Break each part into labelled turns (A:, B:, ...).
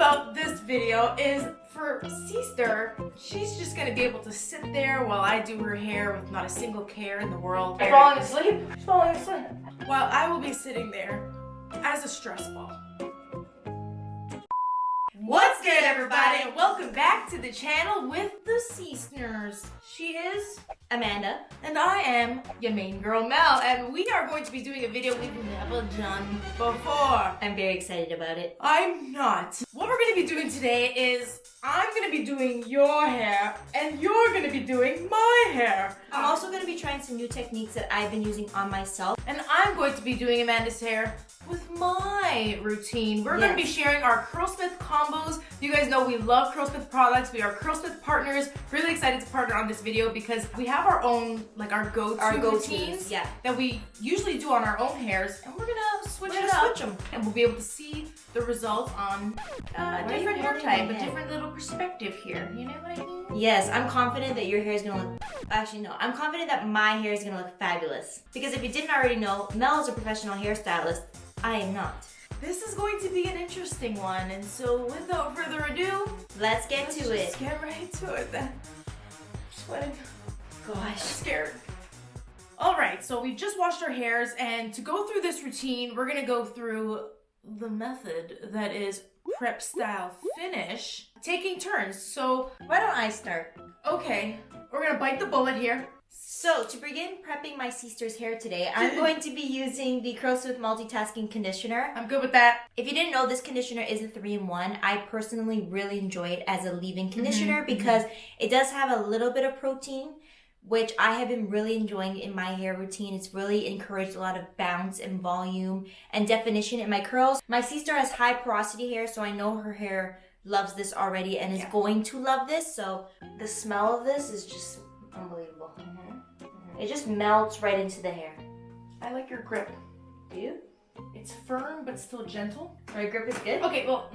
A: about this video is for Sister, she's just gonna be able to sit there while I do her hair with not a single care in the world.
B: She's falling asleep. She's falling asleep.
A: While I will be sitting there as a stress ball. What's good, everybody? And welcome back to the channel with the Seasoners. She is
B: Amanda.
A: and I am your main girl, Mel, and we are going to be doing a video we've never done before.
B: I'm very excited about it.
A: I'm not. What we're going to be doing today is I'm going to be doing your hair and you're going to be doing my hair.
B: I'm also going to be trying some new techniques that I've been using on myself.
A: And I'm going to be doing Amanda's hair with my routine. We're going to be sharing our Curlsmith combos. You guys know we love Curlsmith products. We are Curlsmith partners. Really excited to partner on this video because we have our own, like our go-to routines that we usually do on our own hairs, and we're gonna switch them, and we'll be able to see the results on a different hair type, a different little perspective here. You know what I mean?
B: Yes, I'm confident that your hair is gonna look. Actually, no, I'm confident that my hair is gonna look fabulous. Because if you didn't already know, Mel is a professional hairstylist. I am not.
A: This is going to be an interesting one, and so without further ado,
B: let's get to it.
A: Just get right to it then. Sweating.
B: Gosh,
A: I'm scared. Alright, so we've just washed our hairs, and to go through this routine, we're gonna go through the method that is prep style finish, taking turns. So
B: why don't I start?
A: Okay, we're gonna bite the bullet here.
B: So, to begin prepping my sister's hair today, I'm going to be using the Curlsmith Multitasking Conditioner.
A: I'm good with that.
B: If you didn't know, this conditioner is a 3-in-1. I personally really enjoy it as a leave-in conditioner because it does have a little bit of protein, which I have been really enjoying in my hair routine. It's really encouraged a lot of bounce and volume and definition in my curls. My sister has high porosity hair, so I know her hair loves this already and is going to love this. So the smell of this is just unbelievable. It just melts right into the hair.
A: I like your grip.
B: Do you?
A: It's firm but still gentle.
B: My grip is good?
A: Okay, well,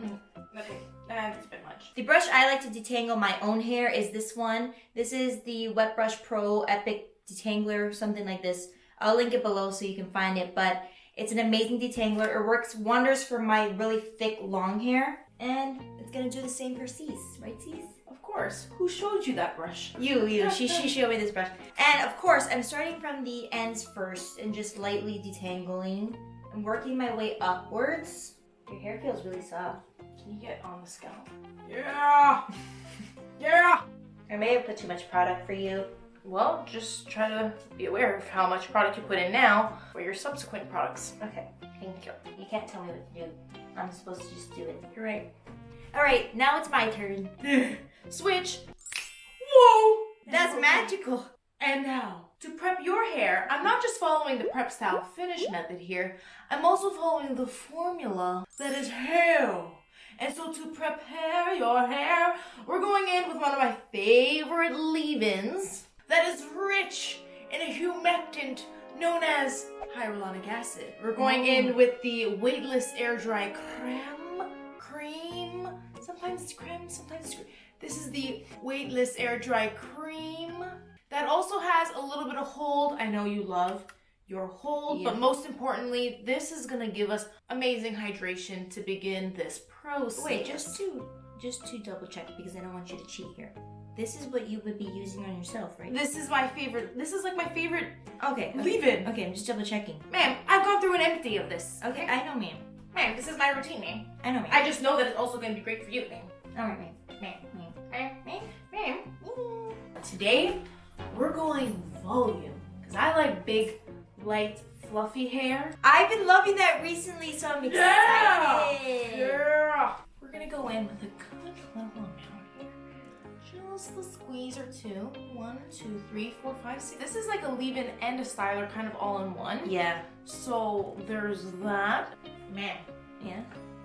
A: okay. That's a bit much.
B: The brush I like to detangle my own hair is this one. This is the Wet Brush Pro Epic Detangler, something like this. I'll link it below so you can find it, but it's an amazing detangler. It works wonders for my really thick, long hair, and it's gonna do the same for Tease, right, Tease?
A: Of course. Who showed you that brush?
B: You. She showed me this brush. And of course, I'm starting from the ends first and just lightly detangling. I'm working my way upwards. Your hair feels really soft.
A: Can you get on the scalp? Yeah! Yeah!
B: I may have put too much product for you.
A: Well, just try to be aware of how much product you put in now for your subsequent products.
B: Okay, thank you. You can't tell me what to do. I'm supposed to just do it.
A: You're right.
B: Alright, now it's my turn.
A: Switch. Whoa!
B: That's magical.
A: And now, to prep your hair, I'm not just following the prep style finish method here, I'm also following the formula that is hair. And so to prepare your hair, we're going in with one of my favorite leave-ins that is rich in a humectant known as hyaluronic acid. We're going in with the Weightless Air Dry Cream. Sometimes it's creme, sometimes it's cream. This is the Weightless Air Dry Cream that also has a little bit of hold. I know you love your hold, but most importantly, this is gonna give us amazing hydration to begin this process.
B: Wait, just to double check, because I don't want you to cheat here. This is what you would be using on yourself, right?
A: This is my favorite. This is like my favorite
B: leave-in. Okay, I'm just double checking.
A: Ma'am, I've gone through an empty of this.
B: Okay, I know, ma'am.
A: Ma'am, this is my routine, ma'am.
B: I know, ma'am.
A: I just know that it's also gonna be great for you, ma'am.
B: Alright, ma'am.
A: Today, we're going volume, because I like big, light, fluffy hair.
B: I've been loving that recently, so I'm excited.
A: Yeah! We're gonna go in with a good level amount here. Just a squeeze or two. 1, 2, 3, 4, 5, 6. This is like a leave-in and a styler kind of all in one.
B: Yeah.
A: So there's that. Man.
B: Yeah?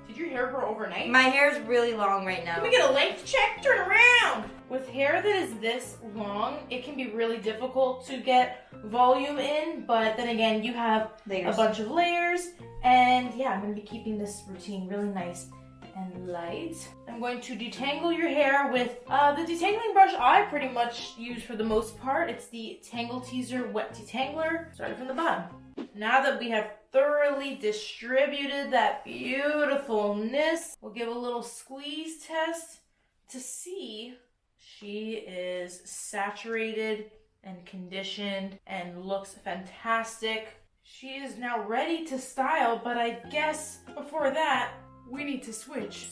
A: Did your hair grow overnight?
B: My hair is really long right now.
A: Can we get a length check? Turn around! With hair that is this long, it can be really difficult to get volume in, but then again, you have a bunch of layers, and yeah, I'm going to be keeping this routine really nice and light. I'm going to detangle your hair with the detangling brush I pretty much use for the most part. It's the Tangle Teezer Wet Detangler. Starting from the bottom. Now that we have thoroughly distributed that beautifulness, we'll give a little squeeze test to see she is saturated and conditioned and looks fantastic. She is now ready to style, but I guess before that, we need to switch.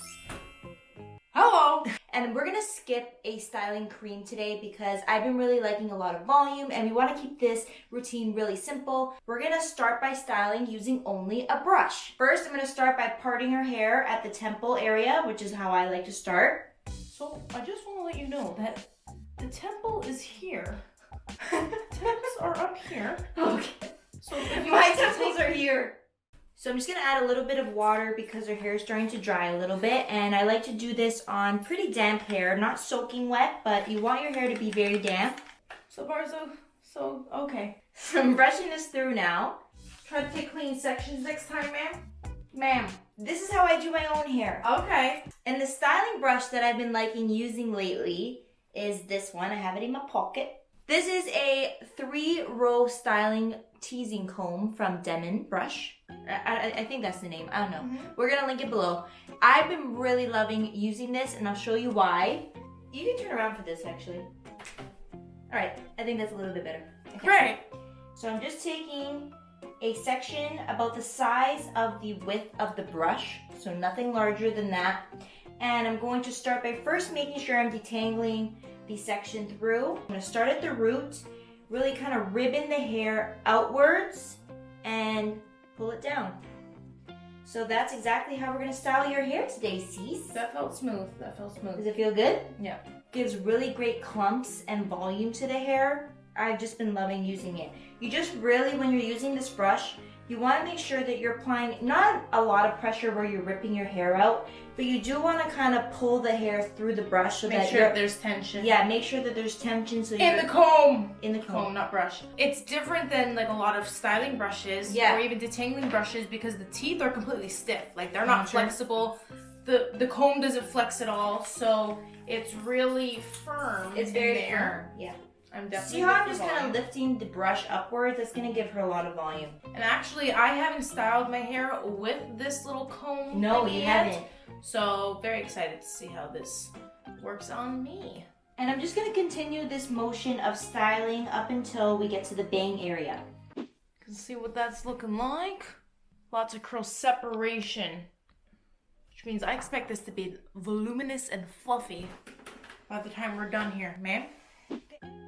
A: Hello!
B: And we're gonna skip a styling cream today because I've been really liking a lot of volume and we wanna keep this routine really simple. We're gonna start by styling using only a brush. First, I'm gonna start by parting her hair at the temple area, which is how I like to start.
A: So I just wanna let you know that the temple is here. Temples are up here.
B: Okay.
A: So if you
B: My temples are here. So I'm just gonna add a little bit of water because her hair is starting to dry a little bit, and I like to do this on pretty damp hair, not soaking wet, but you want your hair to be very damp.
A: So far okay.
B: So I'm brushing this through now.
A: Try to take clean sections next time, ma'am. Ma'am.
B: This is how I do my own hair.
A: Okay.
B: And the styling brush that I've been liking using lately is this one. I have it in my pocket. This is a 3-row styling teasing comb from Denman brush. I think that's the name. I don't know.
A: Mm-hmm.
B: We're going to link it below. I've been really loving using this, and I'll show you why. You can turn around for this, actually. All right. I think that's a little bit better. Okay.
A: Great.
B: So I'm just taking a section about the size of the width of the brush, so nothing larger than that. And I'm going to start by first making sure I'm detangling the section through. I'm going to start at the root, really kind of ribbon the hair outwards and pull it down. So that's exactly how we're going to style your hair today, Cease.
A: That felt smooth. That felt smooth.
B: Does it feel good?
A: Yeah.
B: Gives really great clumps and volume to the hair. I've just been loving using it. You just really, when you're using this brush, you want to make sure that you're applying not a lot of pressure where you're ripping your hair out, but you do want to kind of pull the hair through the brush so
A: make
B: that
A: sure there's tension.
B: Yeah, make sure that there's tension so
A: in the comb.
B: In the comb,
A: not brush. It's different than like a lot of styling brushes or even detangling brushes because the teeth are completely stiff. Like they're not flexible. The comb doesn't flex at all, so it's really firm.
B: It's very firm. Yeah.
A: I'm definitely
B: See how I'm just kind of lifting the brush upwards? That's going to give her a lot of volume.
A: And actually, I haven't styled my hair with this little comb.
B: No, you haven't.
A: So, very excited to see how this works on me.
B: And I'm just going to continue this motion of styling up until we get to the bang area.
A: You can see what that's looking like. Lots of curl separation. Which means I expect this to be voluminous and fluffy by the time we're done here, ma'am.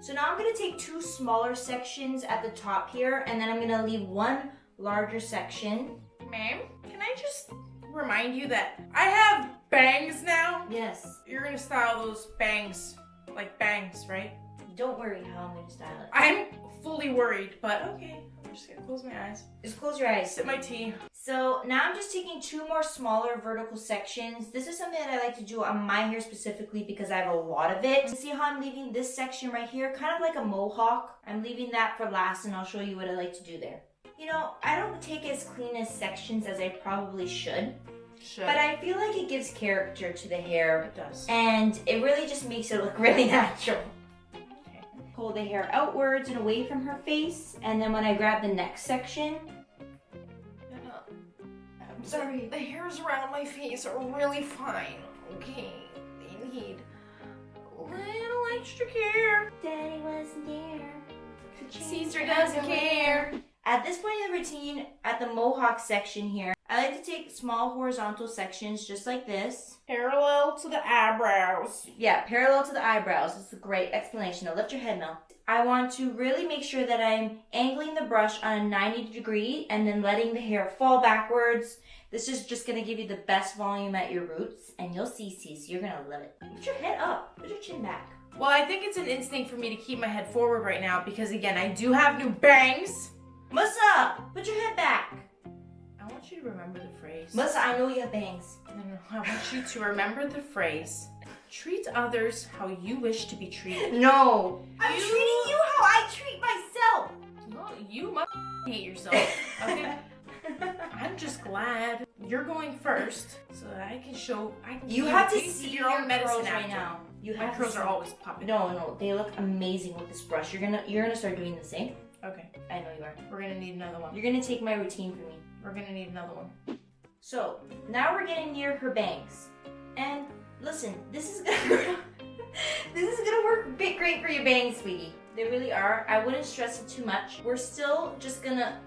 B: So now I'm going to take 2 smaller sections at the top here, and then I'm going to leave 1 larger section.
A: Ma'am, can I just remind you that I have bangs now?
B: Yes.
A: You're going to style those bangs like bangs, right?
B: Don't worry how I'm going to style it.
A: I'm fully worried, but okay. I'm just going to close my eyes.
B: Just close your eyes.
A: Sip my tea.
B: So now I'm just taking 2 more smaller vertical sections. This is something that I like to do on my hair specifically because I have a lot of it. See how I'm leaving this section right here? Kind of like a mohawk. I'm leaving that for last and I'll show you what I like to do there. You know, I don't take as clean as sections as I probably should. But I feel like it gives character to the hair.
A: It does.
B: And it really just makes it look really natural. Okay. Pull the hair outwards and away from her face. And then when I grab the next section,
A: I'm sorry, the hairs around my face are really fine. Okay, they need a little extra care.
B: Daddy wasn't there.
A: Caesar doesn't care.
B: At this point in the routine, at the mohawk section here, I like to take small horizontal sections just like this.
A: Parallel to the eyebrows.
B: Yeah, parallel to the eyebrows. It's a great explanation. Now lift your head, Mel. I want to really make sure that I'm angling the brush on a 90 degree and then letting the hair fall backwards. This is just going to give you the best volume at your roots, and you'll see, Cease, you're going to love it. Put your head up. Put your chin back.
A: Well, I think it's an instinct for me to keep my head forward right now because, again, I do have new bangs.
B: Musa, put your head back.
A: I want you to remember the phrase.
B: Musa, I know you have bangs.
A: No, I want you to remember the phrase. Treat others how you wish to be treated.
B: No. I'm treating you how I treat myself.
A: Well, you must hate yourself. Okay? I'm just glad you're going first so that I can show.
B: You have to see
A: your own medicine
B: curls right now.
A: My curls are always popping.
B: No, they look amazing with this brush. You're gonna start doing the same.
A: Okay.
B: I know you are.
A: We're gonna need another one.
B: You're gonna take my routine from me.
A: We're gonna need another one.
B: So, now we're getting near her bangs. And listen, this is gonna work great for your bangs, sweetie. They really are. I wouldn't stress it too much. We're still just gonna...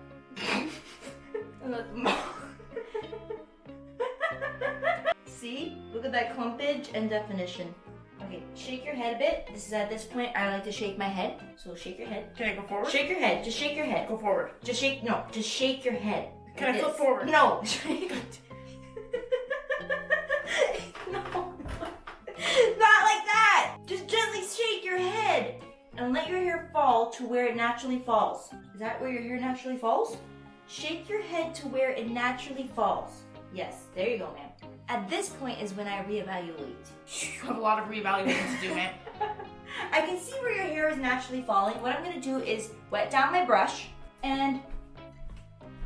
B: See? Look at that clumpage and definition. Okay, shake your head a bit. This is at this point I like to shake my head. So shake your head.
A: Can I go forward?
B: Shake your head. Just shake your head.
A: Go forward.
B: Just shake your head.
A: Can I flip forward?
B: No. No. Not like that. Just gently shake your head and let your hair fall to where it naturally falls. Is that where your hair naturally falls? Shake your head to where it naturally falls. Yes, there you go, ma'am. At this point is when I reevaluate.
A: You have a lot of reevaluating to do, man.
B: I can see where your hair is naturally falling. What I'm gonna do is wet down my brush and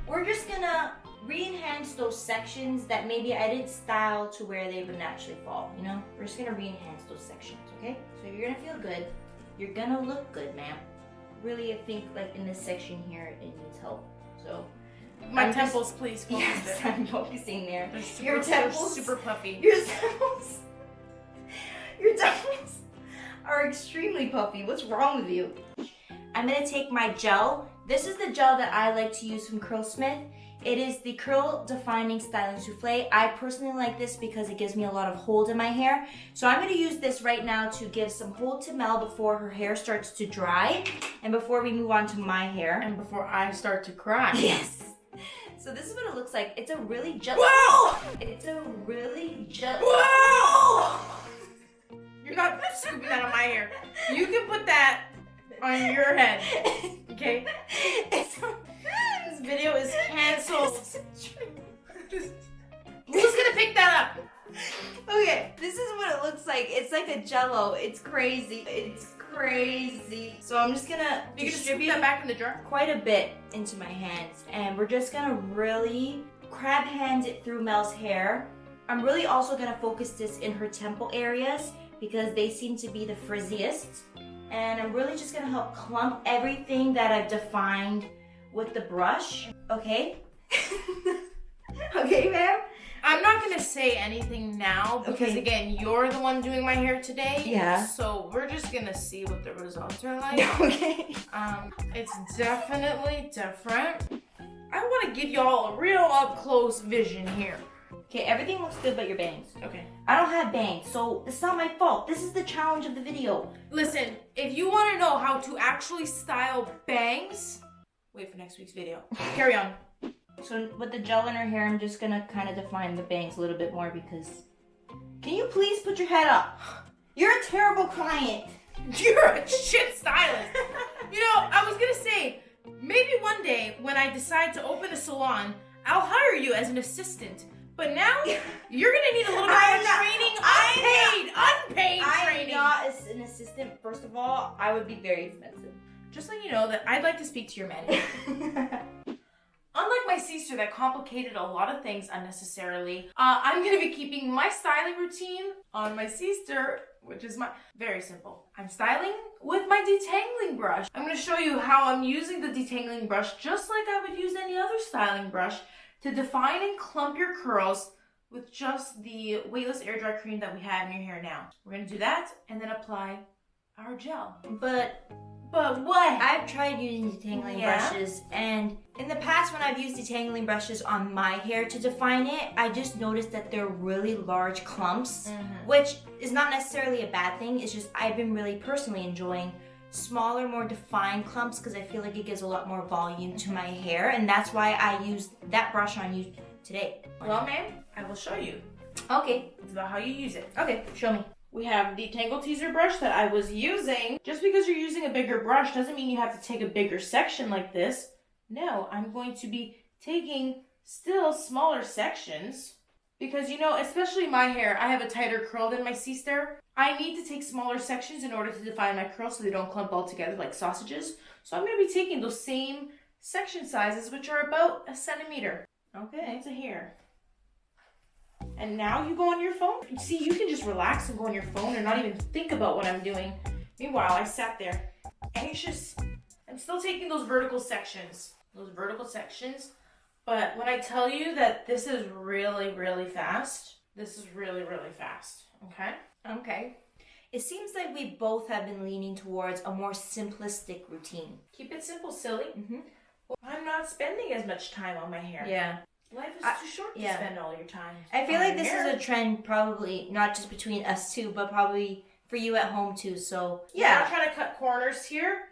B: we're just gonna re-enhance those sections that maybe I didn't style to where they would naturally fall, you know? We're just gonna re-enhance those sections, okay? So you're gonna feel good. You're gonna look good, ma'am. Really, I think like in this section here, it needs help. So
A: my temples, please focus.
B: Yes, I'm focusing there.
A: Your temples super puffy.
B: Your temples are extremely puffy. What's wrong with you? I'm gonna take my gel. This is the gel that I like to use from Curlsmith. It is the Curl Defining Styling Souffle. I personally like this because it gives me a lot of hold in my hair. So I'm gonna use this right now to give some hold to Mel before her hair starts to dry and before we move on to my hair.
A: And before I start to cry.
B: Yes. So this is what it looks like. It's a really gel.
A: Whoa!
B: It's a really gel.
A: Whoa! You're not scooping that on my hair. You can put that on your head. Okay? This video is canceled. Who's gonna pick that up?
B: Okay, this is what it looks like. It's like a jello. It's crazy. It's crazy. So I'm just gonna distribute
A: that back in the jar
B: quite a bit into my hands, and we're just gonna really crab hand it through Mel's hair. I'm really also gonna focus this in her temple areas because they seem to be the frizziest, and I'm really just gonna help clump everything that I've defined with the brush. Okay? Okay, ma'am?
A: I'm not gonna say anything now because again, you're the one doing my hair today.
B: Yeah.
A: So we're just gonna see what the results are like.
B: Okay.
A: It's definitely different. I want to give y'all a real up close vision here.
B: Okay, everything looks good but your bangs.
A: Okay.
B: I don't have bangs, so it's not my fault. This is the challenge of the video.
A: Listen, if you want to know how to actually style bangs, wait for next week's video. Carry on.
B: So with the gel in her hair, I'm just gonna kind of define the bangs a little bit more because... Can you please put your head up? You're a terrible client.
A: You're a shit stylist. You know, I was gonna say, maybe one day when I decide to open a salon, I'll hire you as an assistant. But now, you're gonna need a little bit more training, unpaid training.
B: I'm not an assistant. First of all, I would be very expensive.
A: Just let you know that I'd like to speak to your manager. Unlike my sister that complicated a lot of things unnecessarily, I'm going to be keeping my styling routine on my sister, which is very simple. I'm styling with my detangling brush. I'm going to show you how I'm using the detangling brush just like I would use any other styling brush to define and clump your curls with just the Weightless Air Dry Cream that we have in your hair now. We're going to do that and then apply our gel.
B: But
A: what?
B: I've tried using detangling brushes, and in the past when I've used detangling brushes on my hair to define it, I just noticed that they're really large clumps, which is not necessarily a bad thing. It's just I've been really personally enjoying smaller, more defined clumps because I feel like it gives a lot more volume to my hair, and that's why I used that brush on you today.
A: Well, ma'am, I will show you.
B: Okay.
A: It's about how you use it.
B: Okay, show me.
A: We have the Tangle Teezer brush that I was using. Just because you're using a bigger brush doesn't mean you have to take a bigger section like this. No, I'm going to be taking still smaller sections because, you know, especially my hair, I have a tighter curl than my sister. I need to take smaller sections in order to define my curls so they don't clump all together like sausages. So I'm going to be taking those same section sizes, which are about 1 centimeter. Okay, it's a hair. And now you go on your phone. See, you can just relax and go on your phone and not even think about what I'm doing. Meanwhile, I sat there anxious and I'm still taking those vertical sections. But when I tell you that this is really, really fast, this is really, really fast, okay?
B: Okay. It seems like we both have been leaning towards a more simplistic routine.
A: Keep it simple, silly.
B: Mm-hmm.
A: Well, I'm not spending as much time on my hair.
B: Yeah.
A: Life is too short to spend all your time.
B: I feel like this is a trend probably not just between us two, but probably for you at home too. So
A: yeah, we're not trying to cut corners here.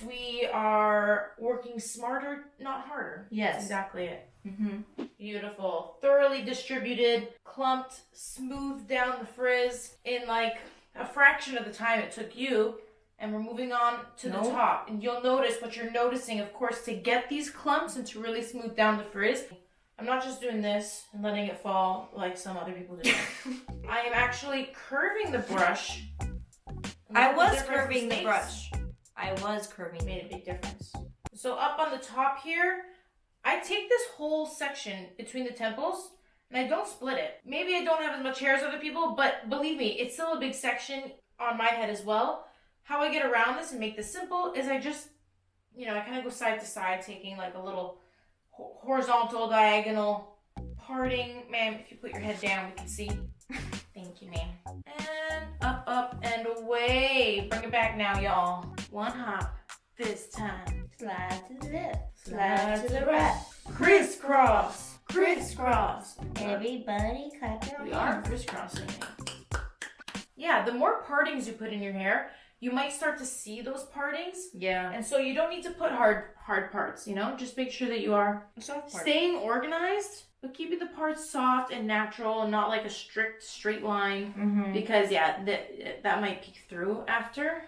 A: We are working smarter, not harder.
B: Yes.
A: That's exactly it.
B: Mm-hmm.
A: Beautiful. Thoroughly distributed, clumped, smoothed down the frizz in like a fraction of the time it took you. And we're moving on to the top. And you'll notice what you're noticing, of course, to get these clumps and to really smooth down the frizz. I'm not just doing this and letting it fall like some other people do. I am actually curving the brush.
B: I was curving the brush.
A: Made a big difference. So up on the top here, I take this whole section between the temples and I don't split it. Maybe I don't have as much hair as other people, but believe me, it's still a big section on my head as well. How I get around this and make this simple is I just, I kind of go side to side, taking like a little horizontal, diagonal parting. Ma'am, if you put your head down, we can see. Thank you, ma'am. And up, and away. Bring it back now, y'all. One hop. This time.
B: Slide to the left. Slide to the right.
A: Crisscross. Crisscross.
B: Everybody clap your hands.
A: We are crisscrossing it. Yeah, the more partings you put in your hair, you might start to see those partings.
B: Yeah.
A: And so you don't need to put hard parts, Just make sure that you are staying organized, but keeping the parts soft and natural and not like a strict straight line.
B: Mm-hmm.
A: Because, that might peek through after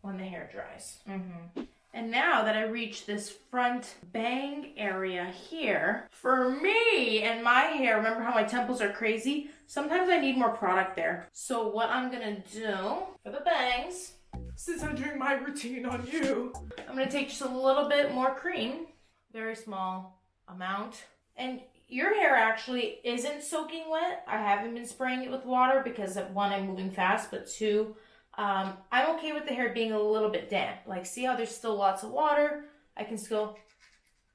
A: when the hair dries.
B: Mm-hmm.
A: And now that I reach this front bang area here, for me and my hair, remember how my temples are crazy? Sometimes I need more product there. So what I'm gonna do for the bangs, since I'm doing my routine on you, I'm gonna take just a little bit more cream, very small amount. And your hair actually isn't soaking wet. I haven't been spraying it with water because one, I'm moving fast, but two, I'm okay with the hair being a little bit damp. Like, see how there's still lots of water? I can still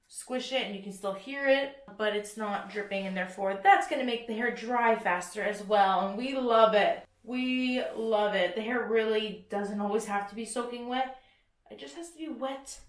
A: squish it and you can still hear it, but it's not dripping, and therefore that's going to make the hair dry faster as well. And we love it. We love it. The hair really doesn't always have to be soaking wet. It just has to be wet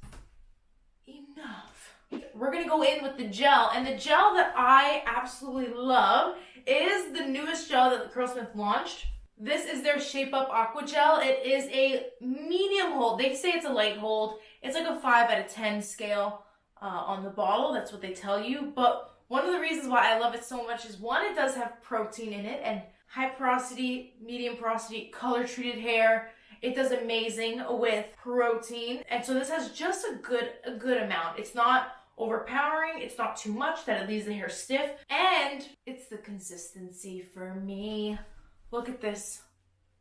A: enough. We're going to go in with the gel, and the gel that I absolutely love is the newest gel that the Curlsmith launched. This is their Shape Up Aqua Gel. It is a medium hold. They say it's a light hold. It's like a 5 out of 10 scale on the bottle. That's what they tell you. But one of the reasons why I love it so much is, one, it does have protein in it, and high porosity, medium porosity, color treated hair. It does amazing with protein. And so this has just a good amount. It's not overpowering. It's not too much that it leaves the hair stiff. And it's the consistency for me. Look at this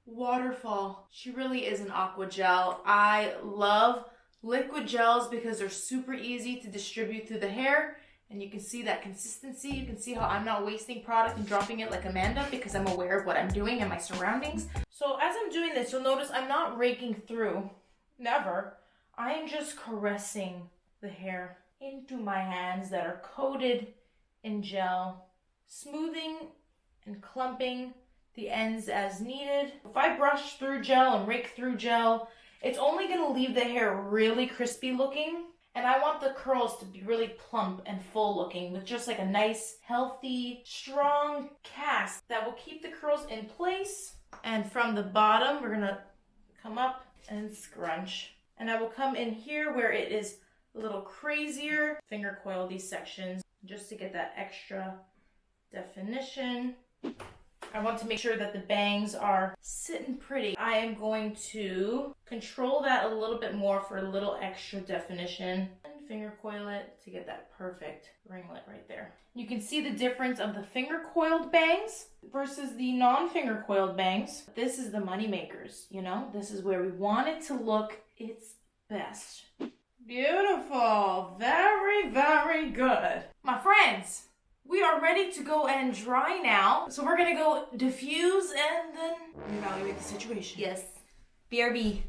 A: waterfall. She really is an aqua gel. I love liquid gels because they're super easy to distribute through the hair. And you can see that consistency. You can see how I'm not wasting product and dropping it like Amanda because I'm aware of what I'm doing and my surroundings. So as I'm doing this, you'll notice I'm not raking through. Never. I am just caressing the hair into my hands that are coated in gel, smoothing and clumping the ends as needed. If I brush through gel and rake through gel, it's only going to leave the hair really crispy looking. And I want the curls to be really plump and full looking with just like a nice, healthy, strong cast that will keep the curls in place. And from the bottom, we're going to come up and scrunch. And I will come in here where it is a little crazier. Finger coil these sections just to get that extra definition. I want to make sure that the bangs are sitting pretty. I am going to control that a little bit more for a little extra definition and finger coil it to get that perfect ringlet right there. You can see the difference of the finger coiled bangs versus the non-finger coiled bangs. This is the money makers, This is where we want it to look its best. Beautiful. Very, very good. My friends, we are ready to go and dry now. So we're going to go diffuse and then evaluate the situation.
B: Yes. BRB.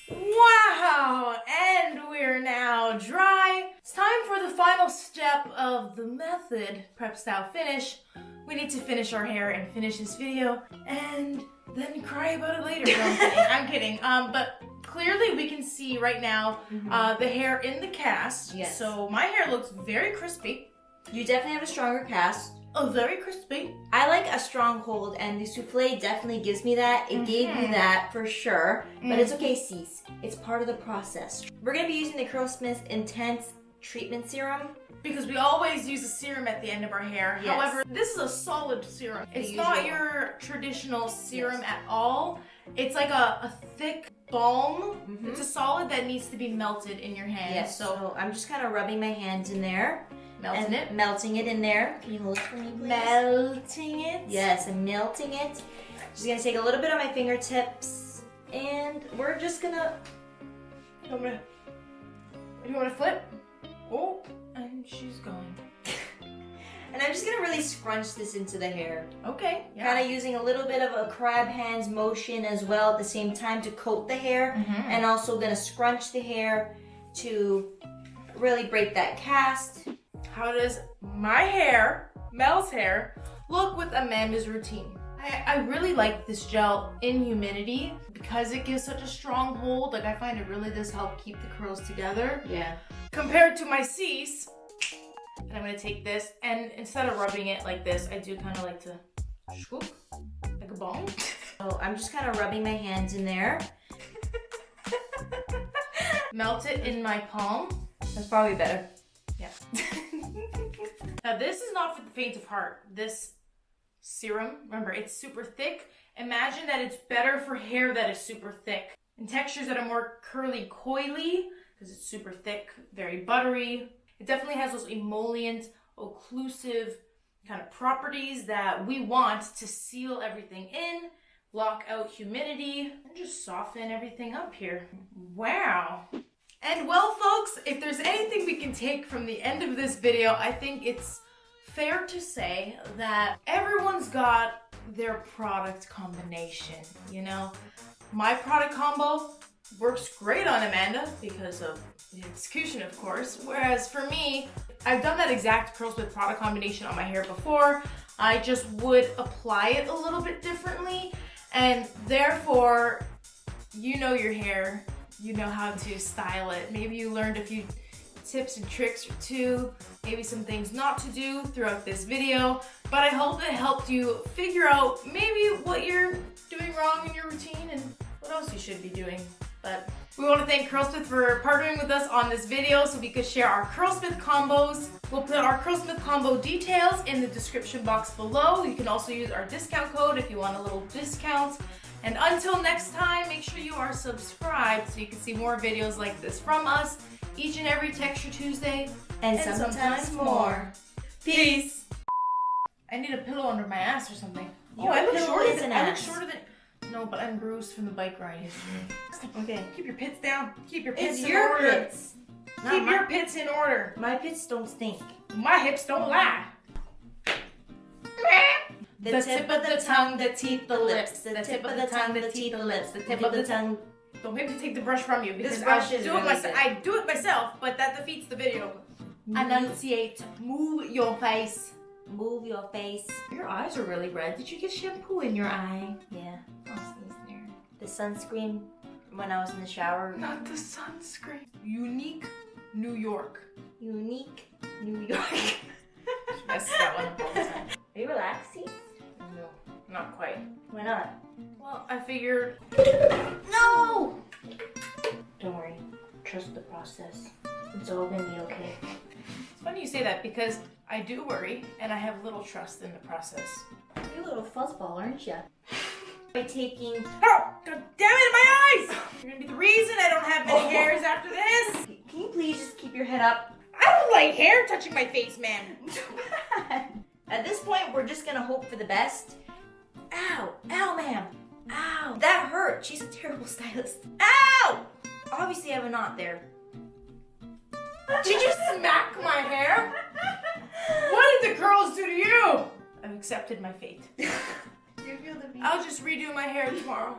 A: Wow, and we're now dry. It's time for the final step of the method, prep style finish. We need to finish our hair and finish this video and then cry about it later. No, I'm kidding. But clearly we can see right now the hair in the cast.
B: Yes.
A: So my hair looks very crispy.
B: You definitely have a stronger cast.
A: Oh, very crispy.
B: I like a strong hold, and the souffle definitely gives me that. It gave me that for sure. But it's okay, Cease. It's part of the process. We're going to be using the Curlsmith Intense Treatment Serum.
A: Because we always use a serum at the end of our hair.
B: Yes.
A: However, this is a solid serum. It's not your traditional serum at all. It's like a thick balm. It's a solid that needs to be melted in your hand.
B: Yes, so I'm just kind of rubbing my hands in there. Melting it in there. Can you hold it for me, please?
A: Melting it?
B: Yes, I'm melting it. Just gonna take a little bit on my fingertips, and we're just gonna...
A: You want to flip? Oh, and she's going.
B: And I'm just gonna really scrunch this into the hair.
A: Okay. Yeah.
B: Kind of using a little bit of a crab hands motion as well at the same time to coat the hair, and also gonna scrunch the hair to really break that cast.
A: How does my hair, Mel's hair, look with Amanda's routine? I really like this gel in humidity because it gives such a strong hold. Like, I find it really does help keep the curls together.
B: Yeah.
A: Compared to my Cease, and I'm gonna take this, and instead of rubbing it like this, I do kind of like to swoop, like a ball.
B: So I'm just kind of rubbing my hands in there.
A: Melt it in my palm.
B: That's probably better.
A: Yeah. Now this is not for the faint of heart. This serum, remember, it's super thick. Imagine that it's better for hair that is super thick. And textures that are more curly coily, because it's super thick, very buttery. It definitely has those emollient, occlusive kind of properties that we want to seal everything in, block out humidity, and just soften everything up here. Wow. And well, folks, if there's anything we can take from the end of this video, I think it's fair to say that everyone's got their product combination, you know? My product combo works great on Amanda because of the execution, of course, whereas for me, I've done that exact Curlsmith product combination on my hair before. I just would apply it a little bit differently, and therefore, you know your hair. You know how to style it. Maybe you learned a few tips and tricks or two, maybe some things not to do throughout this video, but I hope it helped you figure out maybe what you're doing wrong in your routine and what else you should be doing. But we want to thank Curlsmith for partnering with us on this video so we could share our Curlsmith combos. We'll put our Curlsmith combo details in the description box below. You can also use our discount code if you want a little discount. And until next time, make sure you are subscribed so you can see more videos like this from us each and every Texture Tuesday
B: And sometimes more.
A: Peace. I need a pillow under my ass or something.
B: Your pillow is an
A: I look
B: ass.
A: shorter than... No, but I'm bruised from the bike ride yesterday.
B: Okay.
A: Keep your pits down. Keep your pits
B: It's
A: in
B: your
A: order.
B: pits.
A: Keep your pits in order.
B: My pits don't stink.
A: My hips don't lie.
B: The tip of the tongue, the teeth, the lips. The tip of the tongue, the teeth, the lips. The tip of the tongue.
A: Don't make me take the brush from you because
B: brush is really good.
A: I do it myself, but that defeats the video. Enunciate. Move your face.
B: Move your face.
A: Your eyes are really red. Did you get shampoo in your eye?
B: Yeah.
A: Oh, sneeze there.
B: The sunscreen when I was in the shower.
A: Not the sunscreen. Unique New York.
B: Unique New York.
A: Mess that one up all the time.
B: Are you relaxing?
A: No, not quite.
B: Why not?
A: Well, I figured...
B: No! Don't worry. Trust the process. It's all gonna be okay.
A: It's funny you say that because I do worry and I have little trust in the process.
B: You're a little fuzzball, aren't you? By taking...
A: Oh! God damn it, my eyes! You're gonna be the reason I don't have many hairs after this!
B: Can you please just keep your head up?
A: I don't like hair touching my face, man!
B: At this point, we're just gonna hope for the best. Ow! Ow, ma'am! Ow! That hurt! She's a terrible stylist. Ow! Obviously, I have a knot there.
A: Did you smack my hair? What did the girls do to you? I've accepted my fate.
B: Do you feel the beat?
A: I'll just redo my hair tomorrow.